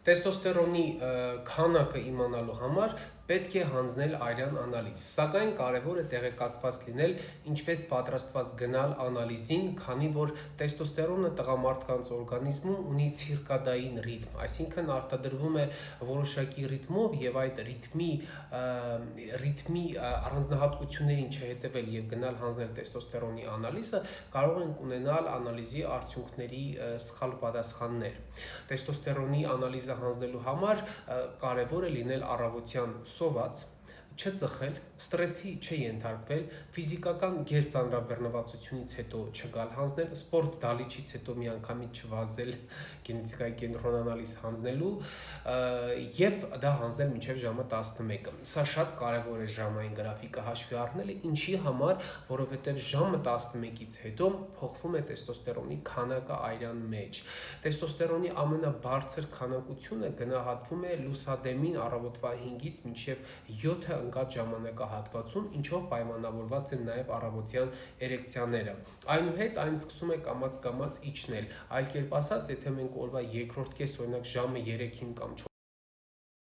Տեստոստերոնի քանակը իմանալու համար պետք է հանձնել արյան անալիզ, սակայն կարևոր է տեղեկացված լինել ինչպես պատրաստված գնալ անալիզին, քանի որ տեստոստերոնը տղամարդկանց օրգանիզմում ունի ցիրկադային ռիթմ, այսինքն արտադրվում է որոշակի ռիթմով եւ այդ ռիթմի առանձնահատկություններին չհետեւել եւ գնալ հանձնել տեստոստերոնի անալիզը կարող ենք ունենալ անալիզի արդյունքների սխալ պատասխաններ։ Տեստոստերոնի անալիզը հանձնելու համար կարևոր է լինել առավոտյան սոված, չծխել, ստրեսի չենթարկվել, ֆիզիկական գերծանրաբեռնվածությունից հետո չգալ հանձնել, սպորտ դալիճից հետո միանգամից չվազել գենետիկայի կենտրոն անալիզ հանձնելու եւ դա հանձնել մինչեւ ժամը 11-ը։ Սա շատ կարևոր է ժամային գրաֆիկը հաշվի առնելը, ինչի համար, որովհետեւ ժամը 11-ից հետո փոխվում է տեստոստերոնի քանակը արյան մեջ։ Տեստոստերոնի ամենաբարձր քանակությունը գնահատվում է լուսադեմին առավոտվա 5-ից մինչև 7 ընկած ժամանակահատվածում, ինչով պայմանավորված են նաև առավոտյան էրեկցիաները։ Այնուհետ այն սկսում է կամաց-կամաց իջնել։ Այլ կերպ ասած, եթե մենք օրվա երկրորդ կես, օրինակ ժամը 3-ին կամ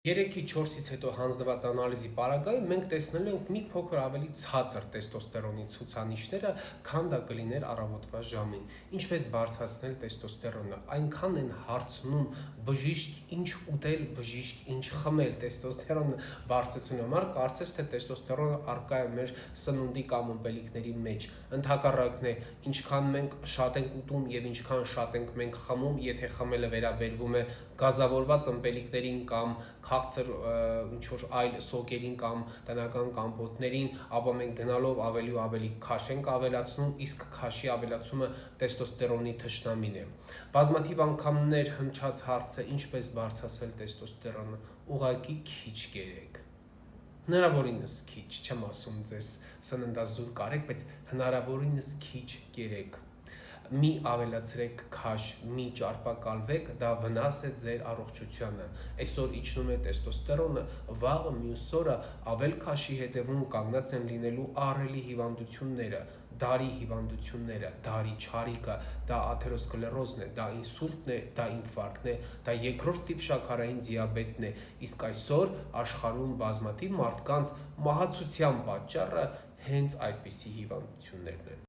3-4-ից հետո հանձնված անալիզի պարագայում մենք տեսնելու ենք մի փոքր ավելի ցածր տեստոստերոնի ցուցանիշները, քան դա կլիներ առավոտվա ժամին։ Ինչպես բարձրացնել տեստոստերոնը։ Այնքան են հարցնում բժիշկ ինչ ուտել, բժիշկ ինչ խմել տեստոստերոնը բարձրացնելու համար, կարծես թե տեստոստերոնը առկա է մեր սնունդի կամ ըմպելիքների մեջ։ Ընդհակառակն է, ինչքան մենք շատ ենք ուտում եւ ինչքան շատ ենք մենք խմում, եթե խմելը վերաբերվում է գազավորված ըմպելիքներին կամ քաղցր ինչ-որ այլ սոկերին կամ տնական կամպոտներին, ապա մենք գնալով ավելի ու ավելի քաշ ենք ավելացնում, իսկ քաշի ավելացումը տեստոստերոնի թշնամին է։ Բազմաթիվ անգամներ հնչած հարցը ինչպես բարձրացնել տեստոստերոնը, ուղղակի քիչ կերեք։ Հնարավորինս քիչ, չեմ ասում ձեզ սննդազուր կարեք, բայց հնարավորինս քիչ կերեք։ Մի ավելացրեք քաշ, մի ճարպակալվեք, դա վնաս է ձեր առողջությանը։ Այսօր իջնում է տեստոստերոնը, վաղը մյուս օրը ավել քաշի հետևում կանգնած են լինելու ահռելի հիվանդությունները, դարի հիվանդությունները, դարի չարիքը, դա աթերոսկլերոզն է, դա ինսուլտն է, դա ինֆարկտն է, դա երկրորդ տիպ շաքարային դիաբետն է, իսկ այսօր աշխարհում բազմաթիվ մարդկանց մահացության պատճառը հենց այդպիսի հիվանդություններն են։